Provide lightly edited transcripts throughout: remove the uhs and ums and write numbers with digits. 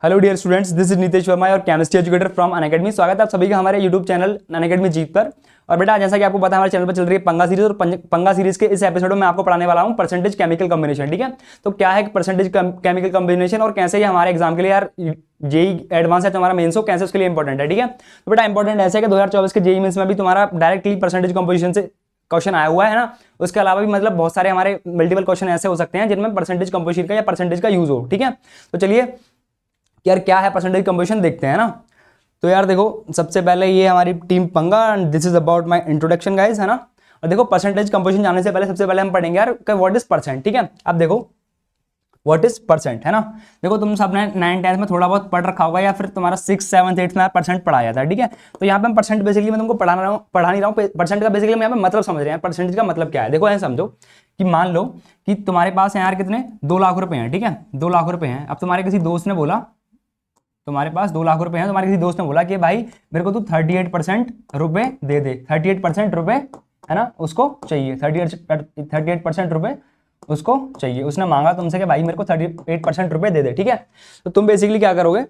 Hello dear students, this is Nitish Varma और chemistry educator from Unacademy. स्वागत है आप सभी का हमारे यूट्यूब चैनल अनअकैडमी जीत पर। और बेटा, जैसा कि आपको पता है हमारे चैनल पर चल रही है पंगा सीरीज, और पंगा सीरीज के इस एपिसोड में आपको पढ़ाने वाला हूं परसेंटेज केमिकल कॉम्बिनेशन। ठीक है, तो क्या है परसेंटेज केमिकल कॉम्बिनेशन और कैसे ये हमारे एग्जाम के लिए यार जेई एडवांस है तो हमारा मेंस हो कैसे उसके लिए इंपॉर्टेंट है। ठीक है, तो बेटा इंपॉर्टेंट ऐसे है कि 2024 के जेई मेंस में भी तुम्हारा डायरेक्टली परसेंटेज कॉम्पोजिशन से क्वेश्चन आया हुआ है ना। उसके अलावा भी मतलब बहुत सारे हमारे मल्टीपल क्वेश्चन ऐसे हो सकते हैं जिनमें परसेंटेज कंपोजिशन का या परसेंटेज का यूज हो। ठीक है, तो चलिए यार क्या है परसेंटेज कंपोजिशन देखते हैं ना। तो यार देखो, सबसे पहले ये हमारी टीम पंगा and this is about my introduction guys, है ना। और देखो परसेंटेज कंपोजिशन जानने से पहले सबसे पहले हम पढ़ेंगे यार व्हाट इज परसेंट। ठीक है, अब देखो व्हाट इज परसेंट, है ना। देखो तुम सबने 9 10 में थोड़ा बहुत पढ़ रखा होगा या फिर तुम्हारा 6 7 8 में परसेंट पढ़ाया था। ठीक है, तो यहाँ पे हम परसेंट बेसिकली मैं तुमको पढ़ा नहीं रहा हूँ। परसेंट का बेसिकली हम यहाँ पे मतलब समझ रहे हैं। परसेंटेज का मतलब क्या है, देखो ऐसे समझो कि मान लो कि तुम्हारे पास है यार कितने 2 लाख रुपए हैं। ठीक है, 2 लाख रुपए हैं। अब तुम्हारे किसी दोस्त ने बोला तुम्हारे पास 2 लाख रुपए हैं, तुम्हारे किसी दोस्त ने बोला कि भाई मेरे को तू 38% रुपए दे दे। 38% रुपए, है ना, उसको चाहिए। 38% रुपए उसको चाहिए। उसने मांगा तुमसे कि भाई मेरे को 38% रुपए दे दे। ठीक है, तो तुम बेसिकली क्या करोगे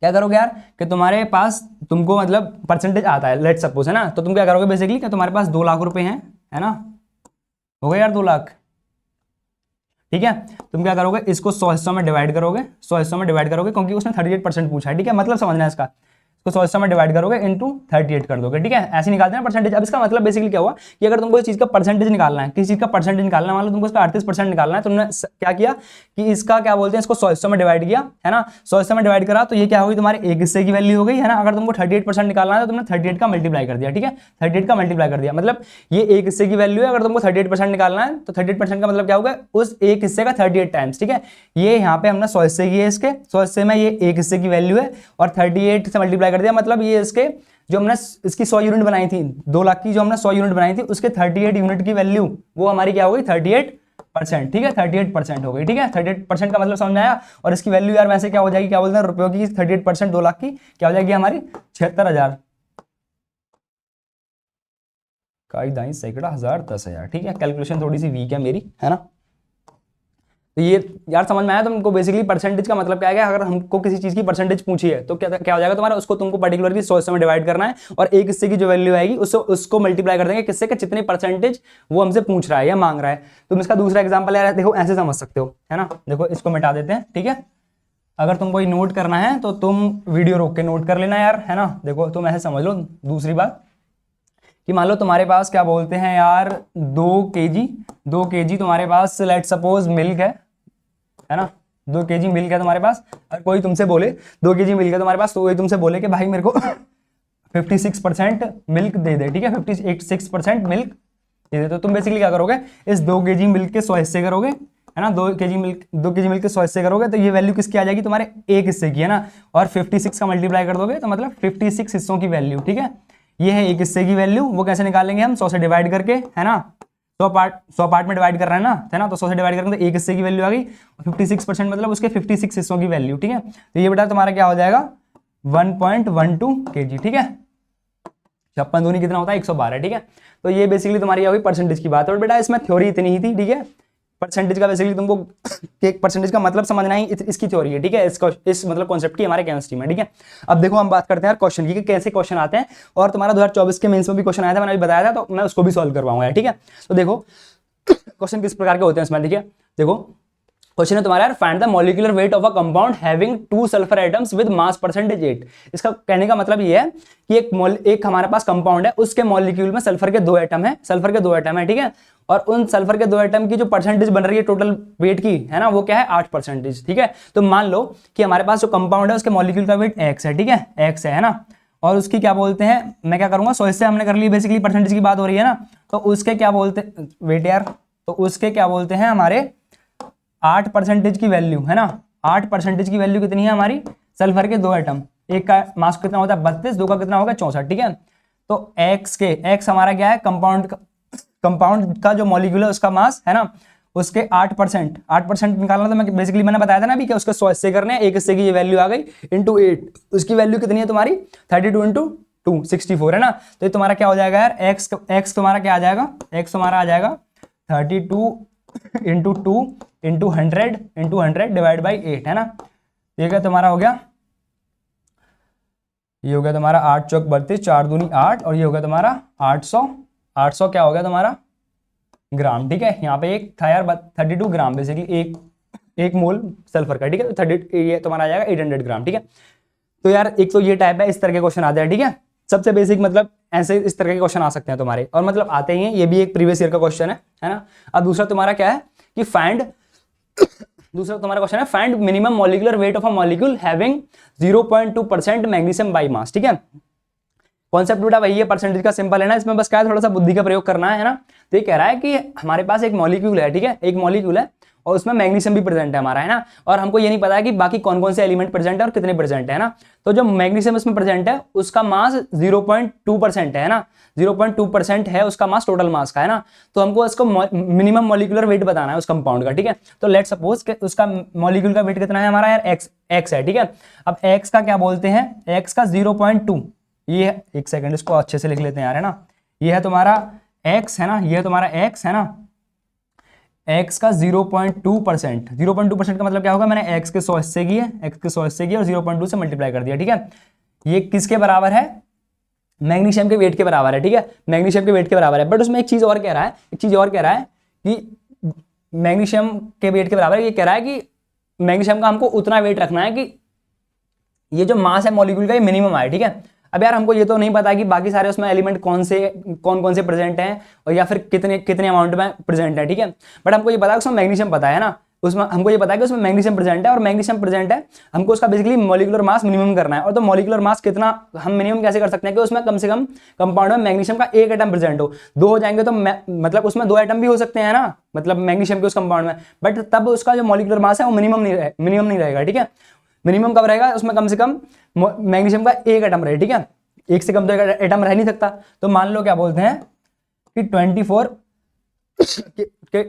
यार कि तुम्हारे पास तुमको मतलब परसेंटेज आता है, लेट सपोज, है ना। तो तुम क्या करोगे बेसिकली कि तुम्हारे पास 2 लाख रुपए हैं, है ना, हो गए यार 2 लाख। ठीक है, तुम क्या करोगे, इसको 100 हिस्सों में डिवाइड करोगे। 100 हिस्सों में डिवाइड करोगे क्योंकि उसने 38% पूछा है। ठीक है, मतलब समझना है इसका। इसको 100 हिस्सों में डिवाइड करोगे इंटू 38 कर दोगे। ठीक है, ऐसे निकालते हैं परसेंटेज। अब इसका मतलब बेसिकली क्या हुआ कि अगर तुमको इस चीज का परसेंटेज निकालना है, किसी चीज का परसेंटेज निकालना है, मान लो तुमको इसका 38% निकालना है, तुमने क्या किया कि इसका क्या बोलते हैं, इसको 100 हिस्सों में डिवाइड किया, है ना। 100 हिस्सों में डिवाइड करा तो ये क्या होगी, तुम्हारे एक हिस्से की वैल्यू हो गई, है ना। अगर तुमको 38% निकालना है तो तुमने 38 का मल्टीप्लाई कर दिया। ठीक है, 38 का मल्टीप्लाई कर दिया, मतलब ये एक हिस्से की वैल्यू है। अगर तुमको 38% निकालना है तो 38% का मतलब क्या होगा, उस एक हिस्से का 38 टाइम्स। ठीक है, ये यहाँ पे हमने 100 हिस्से किए, इसके 100 हिस्से में ये एक हिस्से की वैल्यू है और 38 से मल्टीप्लाई कर दिया, मतलब ये इसके जो हमने इसकी 100 यूनिट बनाई थी, 2 लाख की जो हमने 100 यूनिट बनाई थी, उसके 38 यूनिट की वैल्यू वो हमारी क्या हो गई, 38%। ठीक है, 38% हो गई। ठीक है, 38% का मतलब समझ में आया। और इसकी वैल्यू यार वैसे क्या हो जाएगी, क्या बोलते हैं, रुपयों की 38% 2 लाख की क्या हो जाएगी हमारी 76,000 काई दाई सैकड़ा हजार 10,000। ठीक है, कैलकुलेशन थोड़ी सी वीक है मेरी, है ना। तो ये यार समझ में आया तुमको बेसिकली परसेंटेज का मतलब क्या है। अगर हमको किसी चीज की परसेंटेज पूछी है तो क्या क्या हो जाएगा तुम्हारा, उसको तुमको पर्टिकुलरली 100 हिस्से में डिवाइड करना है और एक हिस्से की जो वैल्यू आएगी उसको मल्टीप्लाई कर देंगे किससे, का जितनी परसेंटेज वो हमसे पूछ रहा है या मांग रहा है। तुम इसका दूसरा एग्जाम्पल यार देखो ऐसे समझ सकते हो, है ना। देखो इसको मिटा देते हैं। ठीक है, अगर तुमको नोट करना है तो तुम वीडियो रोक के नोट कर लेना यार, है ना। देखो तुम ऐसे समझ लो दूसरी बात कि मान लो तुम्हारे पास क्या बोलते हैं यार 2 केजी तुम्हारे पास लेट सपोज मिल्क है ना। 2 केजी मिल्क है तुम्हारे पास। अगर कोई तुमसे बोले 2 केजी मिल्क है तुम्हारे पास, तो कोई तुमसे बोले कि भाई मेरे को 56% मिल्क दे दे। ठीक है, 56% मिल्क दे दे। तो तुम बेसिकली क्या करोगे, इस 2 केजी मिल्क के 100 हिस्से करोगे, है ना। 2 केजी मिल्क के 100 हिस्से करोगे तो ये वैल्यू किसकी आ जाएगी, तुम्हारे एक हिस्से की, है ना। और 56 का मल्टीप्लाई कर दोगे तो मतलब 56 हिस्सों की वैल्यू। ठीक है, ये है एक हिस्से की वैल्यू। वो कैसे निकालेंगे हम, 100 से डिवाइड करके, है ना। 100 पार्ट में डिवाइड कर रहा है ना, है ना। तो 100 से डिवाइड करेंगे तो एक हिस्से की वैल्यू आ गई। 56% मतलब उसके 56 हिस्सों की वैल्यू। ठीक है, तो ये बेटा तुम्हारा क्या हो जाएगा 1.12 केजी। ठीक है, 56 दूनी कितना होता है 112। ठीक है, तो ये बेसिकली तुम्हारी होगी परसेंटेज की बात। और बेटा इसमें थ्योरी इतनी ही थी। ठीक है, परसेंटेज का बेसिकली तुमको एक परसेंटेज का मतलब समझना ही इसकी थ्योरी है। ठीक है, इस मतलब कॉन्सेप्ट की हमारे केमिस्ट्री में। ठीक है, अब देखो हम बात करते हैं क्वेश्चन की कि कैसे क्वेश्चन आते हैं। और तुम्हारा 2024 के मेंस में भी क्वेश्चन आया था, मैंने अभी बताया था, तो मैं उसको भी सॉल्व करवाऊंगा। ठीक है, तो देखो क्वेश्चन किस प्रकार के होते हैं इसमें। ठीक है, देखो क्वेश्चन है तुम्हारा, find the molecular weight of a compound having 2 sulphur atoms with mass percentage 8। इसका कहने का मतलब ये है कि एक हमारे पास कंपाउंड है, उसके मॉलिक्यूल में सल्फर के 2 एटम है। ठीक है, और उन सल्फर के 2 एटम की जो परसेंटेज बन रही है टोटल वेट की, है ना, वो क्या है 8%। ठीक है, तो मान लो कि हमारे पास जो कंपाउंड है उसके मॉलिक्यूल का वेट x है। ठीक है, x है ना। और उसकी क्या बोलते हैं, मैं क्या करूंगा 100 हिस्से हमने कर ली, बेसिकली परसेंटेज की बात हो रही है ना। तो उसके क्या बोलते हैं वेट यार, तो उसके क्या बोलते हैं हमारे 8% की वैल्यू, है ना। 8% की वैल्यू कितनी है हमारी, सल्फर के 2 एटम, एक का मास कितना होता है 32, 2 का कितना होगा 64। ठीक है, तो एक्स हमारा क्या है, कंपाउंड का जो मॉलिक्यूल है उसका मास, है ना, उसके 8% निकालना। तो मैं बेसिकली मैंने बताया था ना अभी कि उसके 100 हिस्से करने हैं, एक हिस्से की ये वैल्यू आ गई इंटू 8, उसकी वैल्यू कितनी है तुम्हारी 32 इंटू 2 64, है ना। तो ये तुम्हारा क्या हो जाएगा यार, एक्स तुम्हारा क्या आ जाएगा, एक्स तुम्हारा आ जाएगा 32 इंटू 2 इंटू 100 डिवाइड बाई 8, है ना। ये क्या तुम्हारा हो गया, ये हो गया तुम्हारा 8 चौक 32, 4 दूनी 8, और ये हो गया तुम्हारा 800 क्या हो गया तुम्हारा ग्राम। ठीक है, यहाँ पे एक था यार 32 ग्राम बेसिकली, एक मोल सल्फर का। ठीक है, तो 30 ये तुम्हारा आ जाएगा 800 ग्राम। ठीक है, तो यार एक तो ये टाइप है, इस तरह के क्वेश्चन आते हैं। ठीक है, सबसे बेसिक मतलब ऐसे इस तरह के क्वेश्चन आ सकते हैं तुम्हारे, और मतलब आते ही हैं, ये भी एक प्रीवियस ईयर का क्वेश्चन है ना। अब दूसरा तुम्हारा क्या है कि दूसरा तुम्हारा क्वेश्चन है find minimum molecular weight of a molecule having 0.2% magnesium by mass. ठीक है, कॉन्सेप्ट बेटा वही है, परसेंटेज का सिंपल है ना, इसमें बस क्या है थोड़ा सा बुद्धि का प्रयोग करना है ना। तो ये कह रहा है कि हमारे पास एक मॉलिक्यूल है, ठीक है, एक मॉलिक्यूल है और उसमें मैग्नीशियम भी प्रेजेंट है हमारा, है ना, और हमको ये नहीं पता है कि बाकी कौन कौन से एलिमेंट प्रेजेंट है और कितने प्रेजेंट है ना। तो जो मैग्नीशियम इसमें प्रेजेंट है उसका मास 0.2% है ना, 0.2% है उसका मास टोटल मास का, है ना। तो हमको इसको मिनिमम मॉलिक्यूलर वेट बताना है उस कंपाउंड का। ठीक है, तो लेट सपोज कि उसका मॉलिक्यूल का वेट कितना है हमारा यार, एक्स है। ठीक है, अब एक्स का क्या बोलते हैं, एक्स का 0.2, ये है, एक सेकंड इसको अच्छे से लिख लेते हैं यार, है ना। ये है तुम्हारा x, है ना, ये है तुम्हारा x, है ना, x का 0.2%, 0.2% का मतलब क्या होगा, मैंने x के 100 हिस्से किए, x के 100 हिस्से किए और 0.2 से मल्टीप्लाई कर दिया। ठीक है, ये किसके बराबर है, मैग्नीशियम के वेट के बराबर है। ठीक है, मैग्नीशियम के वेट के बराबर है, बट उसमें एक चीज और कह रहा है, कि मैग्नीशियम के वेट के बराबर है। ये कह रहा है कि मैग्नीशियम का हमको उतना वेट रखना है कि ये जो मास है मॉलिक्यूल का ये मिनिमम आए। ठीक है, अब यार हमको ये तो नहीं पता कि बाकी सारे उसमें एलिमेंट कौन कौन से प्रेजेंट हैं और या फिर कितने अमाउंट में प्रेजेंट है। ठीक है, बट हमको ये पता है उसमें मैग्नीशियम पता है ना, उसमें हमको ये पता है कि उसमें मैग्नीशियम प्रेजेंट है, और मैग्नीशियम प्रेजेंट है, हमको उसका बेसिकली मॉलिक्यूलर मास मिनिमम करना है। और तो मॉलिक्यूलर मास कितना हम मिनिमम कैसे कर सकते हैं कि उसमें कम से कम कंपाउंड में मैग्नीशियम का एक एटम प्रेजेंट हो, दो हो जाएंगे तो मतलब उसमें 2 एटम भी हो सकते हैं ना, मतलब मैग्नीशियम के उस कंपाउंड में, बट तब उसका जो मॉलिक्यूलर मास है वो मिनिमम नहीं रहेगा। ठीक है, मिनिमम कब रहेगा, उसमें कम से कम मैग्नीशियम का एक एटम रहे। ठीक है, एक से कम तो एक एटम रह नहीं सकता। तो मान लो क्या बोलते हैं कि 24 कि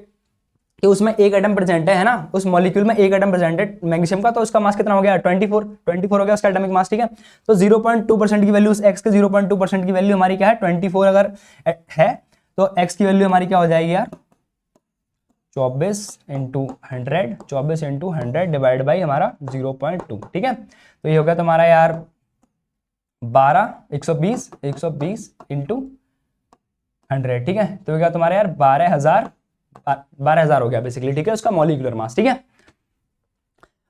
उसमें एक एटम प्रेजेंट है ना, उस मॉलिक्यूल में एक एटम प्रेजेंट है मैग्नीशियम का, तो उसका मास कितना हो गया, 24 हो गया उसका एटॉमिक मास। ठीक है, तो 0.2% की वैल्यू, उस x के 0.2% की वैल्यू हमारी क्या है, 24 अगर है तो x की वैल्यू हमारी क्या हो जाएगी यार, 24 इंटू 100 डिवाइड बाई हमारा 0.2। ठीक है, तो ये हो गया तुम्हारा यार 120 इंटू 100। ठीक है, तो क्या तुम्हारे यार 12,000 हो गया बेसिकली। ठीक है, उसका मॉलिक्यूलर मास। ठीक है,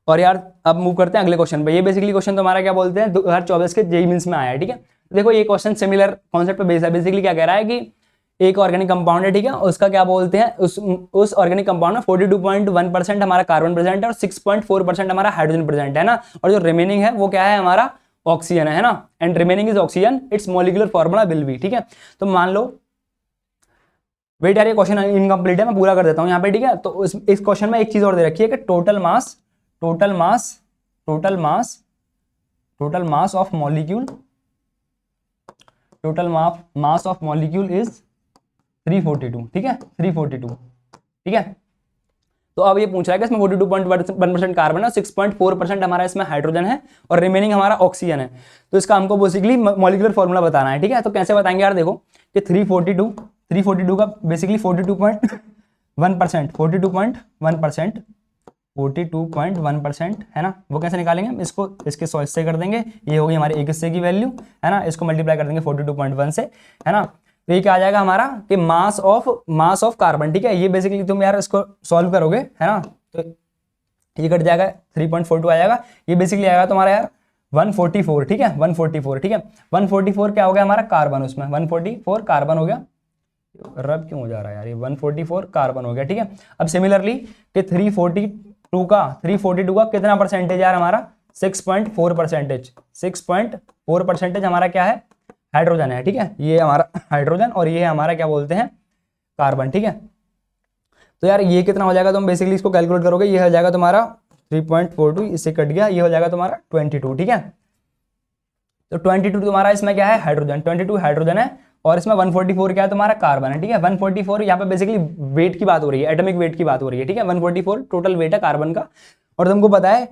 और यार अब मूव करते हैं अगले क्वेश्चन पे। ये बेसिकली क्वेश्चन तुम्हारा क्या बोलते हैं 2024 के जेईई मेंस में आया है। ठीक है, देखो ये क्वेश्चन सिमिलर कॉन्सेप्ट पे बेस्ड है। बेसिकली क्या कह रहा है कि एक ऑर्गेनिक कंपाउंड है, ठीक है, उसका क्या बोलते हैं, उस ऑर्गेनिक कंपाउंड में 42.1% हमारा कार्बन प्रेजेंट है और 6.4% हमारा हाइड्रोजन प्रेजेंट है ना, और जो रिमेनिंग है वो क्या है हमारा ऑक्सीजन है ना, and remaining is oxygen, it's molecular formula will be. ठीक है, तो मान लो वेट यार ये क्वेश्चन इनकम्प्लीट है, मैं पूरा कर देता हूं यहाँ पे। ठीक है, तो इस क्वेश्चन में एक चीज और दे रखी है कि total mass of molecule is 342। ठीक है, 342। ठीक है, तो अब ये पूछ रहा है कि इसमें 42.1% कार्बन है, 6.4% हमारा इसमें हाइड्रोजन है और रिमेनिंग हमारा ऑक्सीजन है। तो इसका हमको बेसिकली मॉलिक्यूलर फॉर्मूला बताना है। ठीक है, तो कैसे बताएंगे यार, देखो कि 342 का बेसिकली 42.1% है ना, वो कैसे निकालेंगे, इसको इसके 100 हिस्से कर देंगे, ये होगी हमारे एक हिस्से की वैल्यू, है ना, इसको मल्टीप्लाई कर देंगे 42.1 से, है ना। तो ये क्या आ जाएगा हमारा कि मास ऑफ कार्बन। ठीक है, ये बेसिकली तुम यार इसको सॉल्व करोगे, है ना, तो ये कट जाएगा 3.42 आ जाएगा, ये बेसिकली आएगा तुम्हारा यार 144। ठीक है, 144। ठीक है, 144 क्या हो गया हमारा कार्बन, उसमें 144 कार्बन हो गया, रब क्यों हो जा रहा है यार, ये 144 कार्बन हो गया। ठीक है, अब सिमिलरली कि 342 का कितना परसेंटेज यार हमारा 6.4% हमारा क्या है, हाइड्रोजन है। ठीक है, ये हमारा हाइड्रोजन और ये हमारा क्या बोलते हैं, कार्बन। ठीक है, तो यार ये कितना हो जाएगा, तुम बेसिकली इसको कैलकुलेट करोगे, ये हो जाएगा तुम्हारा 3.42, इससे कट गया, ये हो जाएगा तुम्हारा 22। ठीक है, तो 22 तुम्हारा इसमें क्या है, हाइड्रोजन, 22 हाइड्रोजन है और इसमें 144 क्या है तुम्हारा कार्बन है। ठीक है, 144 यहाँ पे बेसिकली वेट की बात हो रही है, एटॉमिक वेट की बात हो रही है। ठीक है, 144 टोटल वेट है कार्बन का, और तुमको पता है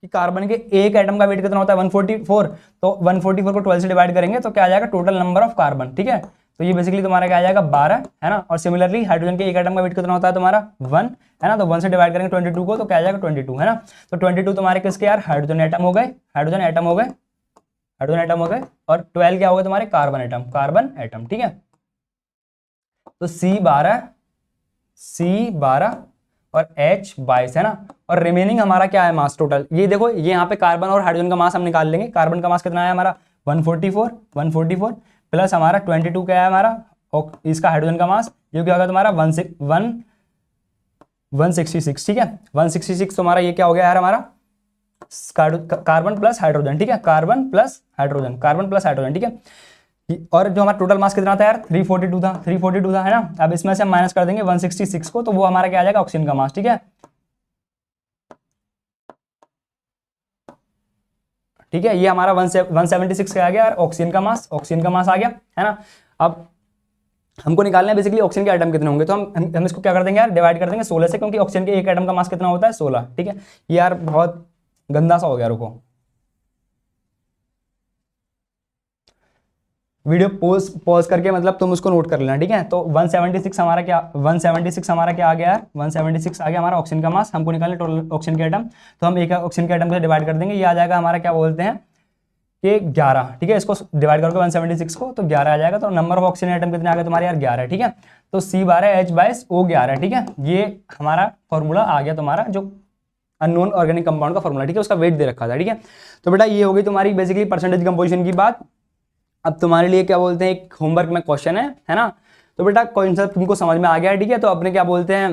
कि कार्बन के एक एटम का वेट कितना होता है 144, तो 144 को 12 से डिवाइड करेंगे तो क्या आ जाएगा टोटल नंबर ऑफ कार्बन। ठीक है, तो ये बेसिकली तुम्हारा क्या आ जाएगा 12, है ना। और सिमिलरली हाइड्रोजन के एक एटम का वेट कितना होता है तुम्हारा 1, है ना। तो 1 से डिवाइड करेंगे 22 को तो क्या आ जाएगा 22, है ना। तो 22 तुम्हारे किसके यार हाइड्रोजन एटम हो गए, हाइड्रोजन एटम हो गए, हाइड्रोजन एटम हो गए। और 12 क्या हो गए तुम्हारे कार्बन एटम, कार्बन एटम, ठीक है। तो C12 और H22, है ना। और रिमेनिंग हमारा क्या है मास टोटल, ये देखो ये यहाँ पे कार्बन और हाइड्रोजन का मास हम निकाल लेंगे। कार्बन का मास कितना है हमारा 144 प्लस हमारा 22 क्या है हमारा, और इसका हाइड्रोजन का मास ये क्या होगा तुम्हारा 166, ठीक है। 166 तुम्हारा ये क्या हो गया यार हमारा कार्बन प्लस हाइड्रोजन, ठीक है। Carbon plus hydrogen, carbon plus hydrogen, ठीक है। और जो हमारा टोटल मास कितना था यार 342 था, 342 था, है ना। अब इसमें से हम माइनस कर देंगे 166 को, तो वो हमारा क्या आ जाएगा ऑक्सीजन का मास, ठीक है। ठीक है, ये हमारा 176 का आ गया यार ऑक्सीजन का मास, ऑक्सीजन का मास आ गया, है ना। अब हमको निकालना है बेसिकली ऑक्सीजन के एटम कितने होंगे, तो हम इसको क्या कर देंगे यार डिवाइड कर देंगे 16 से, क्योंकि ऑक्सीजन के एक एटम का मास कितना होता है 16, ठीक है। ये यार बहुत गंदा सा हो गया, रुको वीडियो पॉज करके मतलब तुम उसको नोट कर लेना, ठीक है। तो 176 हमारा क्या, 176 हमारा क्या आ गया यार 176 आ गया हमारा ऑक्सीजन का मास। हमको निकालना टोटल ऑक्सीजन के एटम, तो हम एक ऑक्सीजन के एटम से डिवाइड कर देंगे, ये आ जाएगा हमारा क्या बोलते हैं कि 11, ठीक है। इसको डिवाइड करोगे 176 को तो 11 आ जाएगा। तो नंबर ऑफ ऑक्सीजन एटम कितने आ गए तुम्हारे यार 11, ठीक है। तो C12H22O11, ठीक है। ये हमारा फॉर्मूला आ गया तुम्हारा जो अननोन ऑर्गेनिक कंपाउंड का फॉर्मूला, ठीक है। उसका वेट दे रखा था, ठीक है। तो बेटा ये हो गई तुम्हारी बेसिकली परसेंटेज कंपोजिशन की बात। अब तुम्हारे लिए क्या बोलते हैं एक होमवर्क में क्वेश्चन है ना। तो बेटा कॉन्सेप्ट तुमको समझ में आ गया है, ठीक है। तो अपने क्या बोलते हैं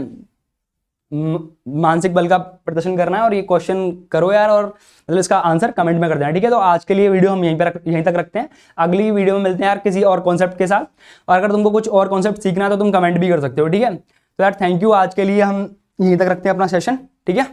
मानसिक बल का प्रदर्शन करना है और ये क्वेश्चन करो यार, और मतलब इसका आंसर कमेंट में कर देना, ठीक है। तो आज के लिए वीडियो हम यहीं तक रखते हैं, अगली वीडियो में मिलते हैं यार किसी और कॉन्सेप्ट के साथ। और अगर तुमको कुछ और कॉन्सेप्ट सीखना है तो तुम कमेंट भी कर सकते हो, ठीक है। तो यार थैंक यू, आज के लिए हम यहीं तक रखते हैं अपना सेशन, ठीक है।